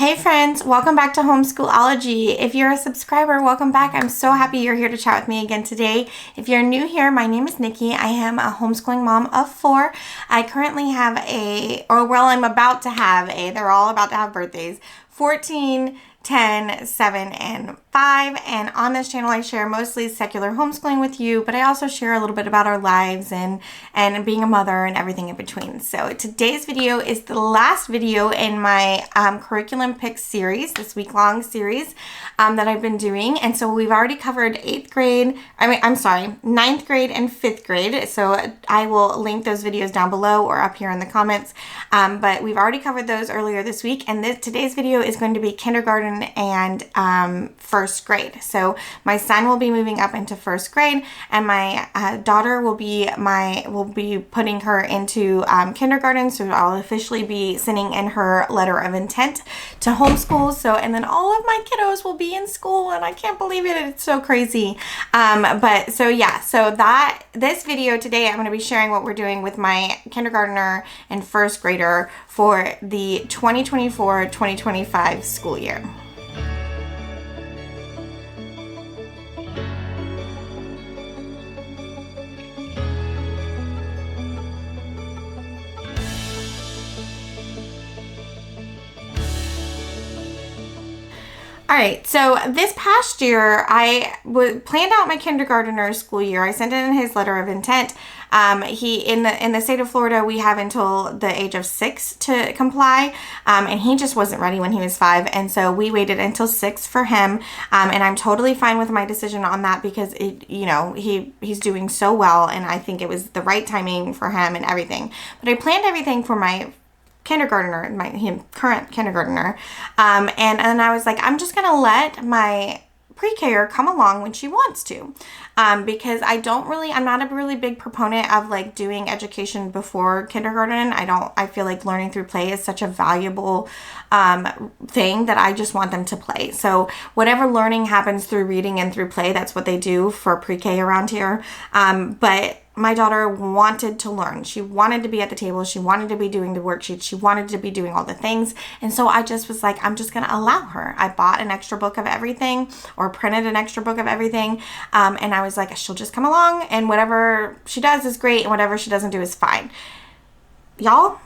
Hey friends, welcome back to Homeschool-ology. If you're a subscriber, welcome back. I'm so happy you're here to chat with me again today. If you're new here, my name is Nikki. I am a homeschooling mom of 4. I currently have I'm about to have they're all about to have birthdays, 14, 10, 7, and 5. And on this channel, I share mostly secular homeschooling with you, but I also share a little bit about our lives and being a mother and everything in between. So today's video is the last video in my curriculum pick series, this week-long series that I've been doing. And so we've already covered 9th grade and 5th grade. So I will link those videos down below or up here in the comments. But we've already covered those earlier this week. And today's video is going to be kindergarten and 1st grade. So my son will be moving up into 1st grade, and my daughter will be putting her into kindergarten. So I'll officially be sending in her letter of intent to homeschool. So, and then all of my kiddos will be in school, and I can't believe it. It's so crazy. This video today, I'm going to be sharing what we're doing with my kindergartner and 1st grader for the 2024-2025 school year. All right, so this past year, I planned out my kindergartner school year. I sent in his letter of intent. In the state of Florida, we have until the age of 6 to comply, and he just wasn't ready when he was 5, and so we waited until 6 for him, and I'm totally fine with my decision on that because he's doing so well, and I think it was the right timing for him and everything. But I planned everything for my kindergartner, current kindergartner, and I was like, I'm just gonna let my pre-K-er come along when she wants to, because I'm not a really big proponent of like doing education before kindergarten. I feel like learning through play is such a valuable thing that I just want them to play. So whatever learning happens through reading and through play, that's what they do for pre-K around here. But my daughter wanted to learn. She wanted to be at the table. She wanted to be doing the worksheets. She wanted to be doing all the things. And so I just was like, I'm just going to allow her. I bought an extra book of everything, or printed an extra book of everything. And I was like, she'll just come along, and whatever she does is great, and whatever she doesn't do is fine. Y'all,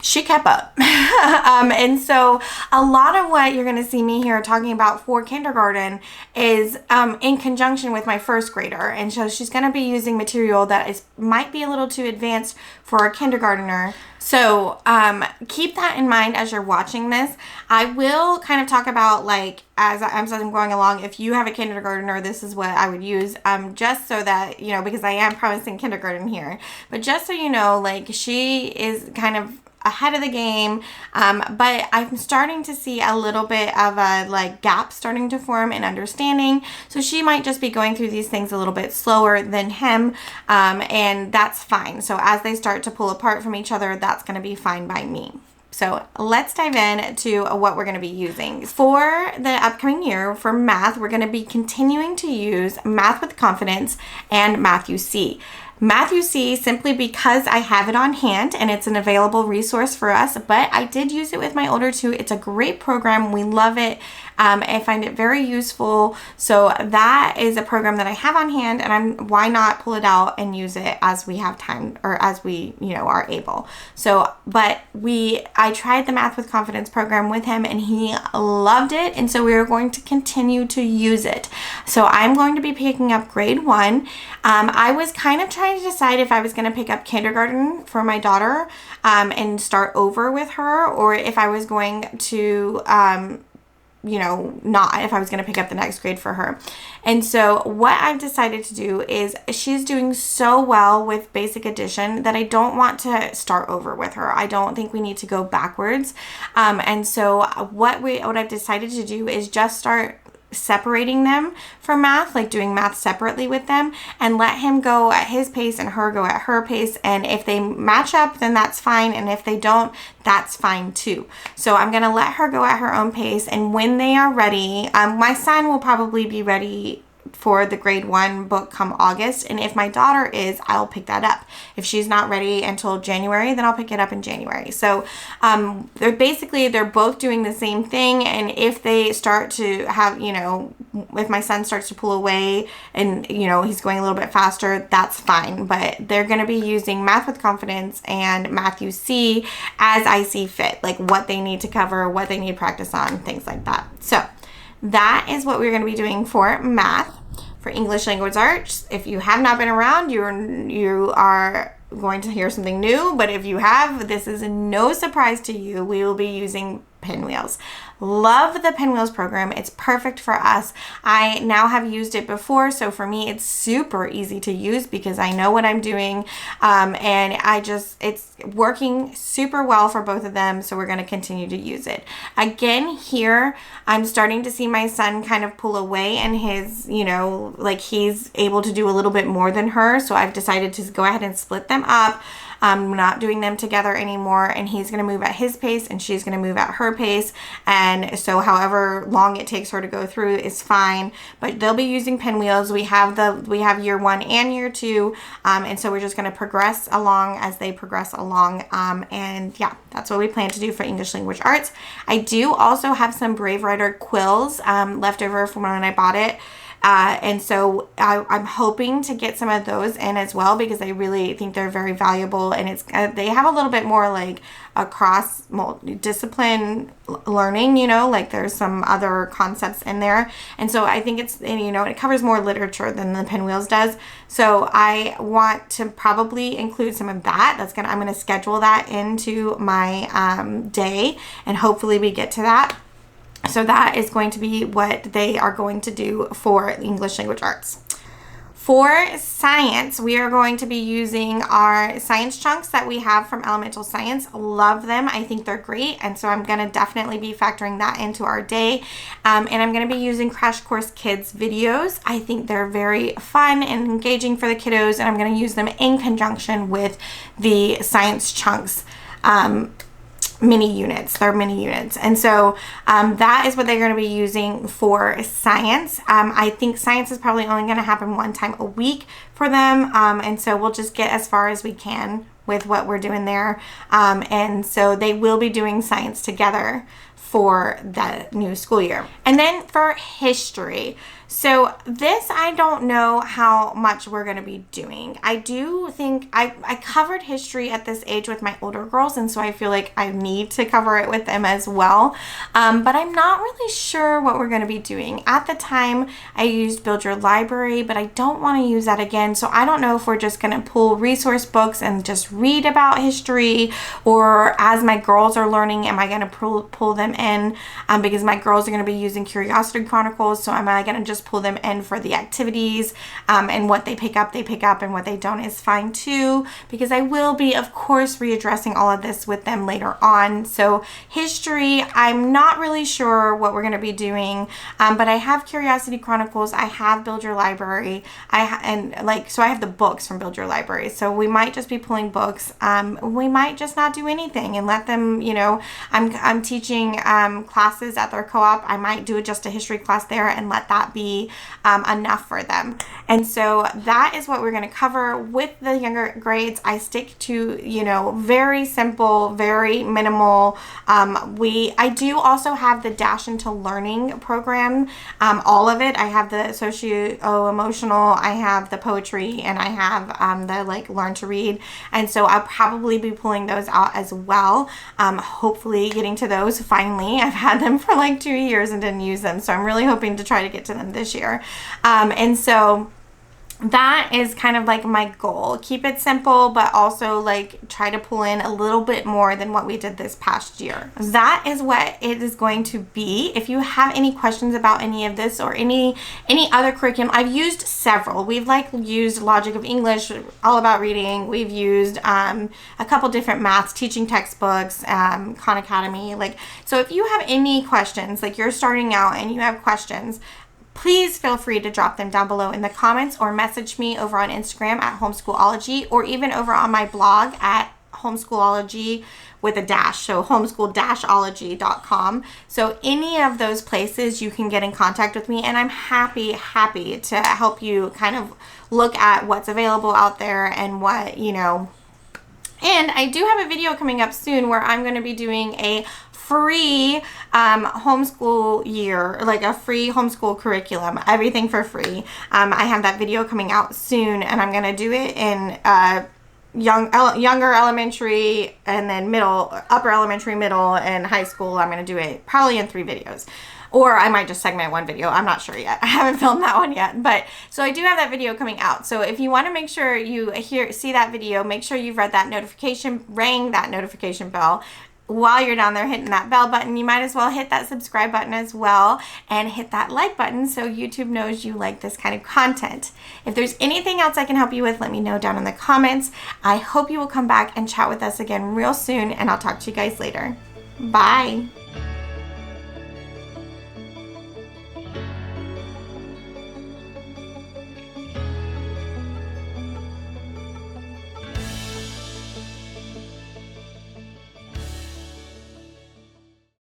she kept up. And so a lot of what you're going to see me here talking about for kindergarten is in conjunction with my 1st grader. And so she's going to be using material that might be a little too advanced for a kindergartner. So keep that in mind as you're watching this. I will kind of talk about, like, as I'm going along, if you have a kindergartner, this is what I would use, just so that, because I am promising kindergarten here. But just so you know, like, she is kind of ahead of the game, but I'm starting to see a little bit of a gap starting to form in understanding. So she might just be going through these things a little bit slower than him, and that's fine. So as they start to pull apart from each other, that's going to be fine by me. So let's dive in to what we're going to be using. For the upcoming year, for math, we're going to be continuing to use Math with Confidence and Math-U-See. Math-U-See simply because I have it on hand and it's an available resource for us, but I did use it with my older 2. It's a great program. We love it. I find it very useful. So that is a program that I have on hand, and why not pull it out and use it as we have time, or as we, are able. So, I tried the Math with Confidence program with him, and he loved it. And so we are going to continue to use it. So I'm going to be picking up grade 1. I was kind of trying to decide if I was going to pick up kindergarten for my daughter, and start over with her, or if I was going to, if I was going to pick up the next grade for her. And so what I've decided to do is, she's doing so well with basic addition that I don't want to start over with her. I don't think we need to go backwards. And so what I've decided to do is just start separating them for math, like doing math separately with them, and let him go at his pace and her go at her pace. And if they match up, then that's fine. And if they don't, that's fine too. So I'm going to let her go at her own pace. And when they are ready, my son will probably be ready for the grade 1 book come August. And if my daughter is, I'll pick that up. If she's not ready until January, then I'll pick it up in January. So they're both doing the same thing. And if they start to have, if my son starts to pull away and, he's going a little bit faster, that's fine. But they're going to be using Math with Confidence and Matthew C as I see fit, like what they need to cover, what they need practice on, things like that. So that is what we're going to be doing for math. For English Language Arts, if you have not been around, you are going to hear something new. But if you have, this is no surprise to you. We will be using Pinwheels. Love the Pinwheels program. It's perfect for us. I now have used it before, so for me it's super easy to use because I know what I'm doing, and it's working super well for both of them, so we're going to continue to use it. Again, here I'm starting to see my son kind of pull away, and his, he's able to do a little bit more than her, so I've decided to go ahead and split them up. I'm not doing them together anymore, and he's going to move at his pace and she's going to move at her pace, and so however long it takes her to go through is fine, but they'll be using Pinwheels. We have year 1 and year 2, and so we're just going to progress along as they progress along, and yeah, that's what we plan to do for English Language Arts. I do also have some Brave Writer quills left over from when I bought it. And so I'm hoping to get some of those in as well because I really think they're very valuable, and they have a little bit more like a cross discipline learning, like there's some other concepts in there. And so I think it covers more literature than the Pinwheels does. So I want to probably include some of that. I'm going to schedule that into my day, and hopefully we get to that. So that is going to be what they are going to do for English Language Arts. For science, we are going to be using our science chunks that we have from Elemental Science. Love them. I think they're great. And so I'm going to definitely be factoring that into our day. And I'm going to be using Crash Course Kids videos. I think they're very fun and engaging for the kiddos. And I'm going to use them in conjunction with the science chunks. Mini units. They're mini units. And so that is what they're going to be using for science. I think science is probably only going to happen one time a week for them. And so we'll just get as far as we can with what we're doing there. And so they will be doing science together for the new school year. And then for history. So this, I don't know how much we're going to be doing. I do think I covered history at this age with my older girls, and so I feel like I need to cover it with them as well. But I'm not really sure what we're going to be doing. At the time, I used Build Your Library, but I don't want to use that again. So I don't know if we're just going to pull resource books and just read about history, or as my girls are learning, am I going to pull them in? Because my girls are going to be using Curiosity Chronicles, so am I going to just pull them in for the activities, and what they pick up, and what they don't is fine too, because I will be, of course, readdressing all of this with them later on. So history, I'm not really sure what we're going to be doing, but I have Curiosity Chronicles, I have Build Your Library, so I have the books from Build Your Library, so we might just be pulling books. We might just not do anything and let them, I'm teaching classes at their co-op. I might do just a history class there and let that be enough for them. And so that is what we're going to cover with the younger grades. I stick to, very simple, very minimal. I do also have the Dash into Learning program, all of it. I have the socio-emotional, I have the poetry, and I have the Learn to Read. And so I'll probably be pulling those out as well. Hopefully getting to those finally. I've had them for 2 years and didn't use them, so I'm really hoping to try to get to them this year. And so that is kind of my goal. Keep it simple, but also try to pull in a little bit more than what we did this past year. That is what it is going to be. If you have any questions about any of this or any other curriculum, I've used several. We've used Logic of English, All About Reading. We've used a couple different maths teaching textbooks, Khan Academy. So if you have any questions, you're starting out and you have questions, please feel free to drop them down below in the comments or message me over on Instagram at Homeschoolology, or even over on my blog at Homeschoolology with a dash, so homeschool-ology.com. So any of those places you can get in contact with me, and I'm happy to help you kind of look at what's available out there and what, you know. And I do have a video coming up soon where I'm going to be doing a free homeschool year, like a free homeschool curriculum, everything for free. I have that video coming out soon, and I'm going to do it in younger elementary, and then upper elementary, middle, and high school. I'm going to do it probably in 3 videos. Or I might just segment one video. I'm not sure yet. I haven't filmed that one yet. But so I do have that video coming out. So if you want to make sure you see that video, make sure you've read that notification, rang that notification bell. While you're down there hitting that bell button, you might as well hit that subscribe button as well, and hit that like button so YouTube knows you like this kind of content. If there's anything else I can help you with, let me know down in the comments. I hope you will come back and chat with us again real soon, and I'll talk to you guys later. Bye.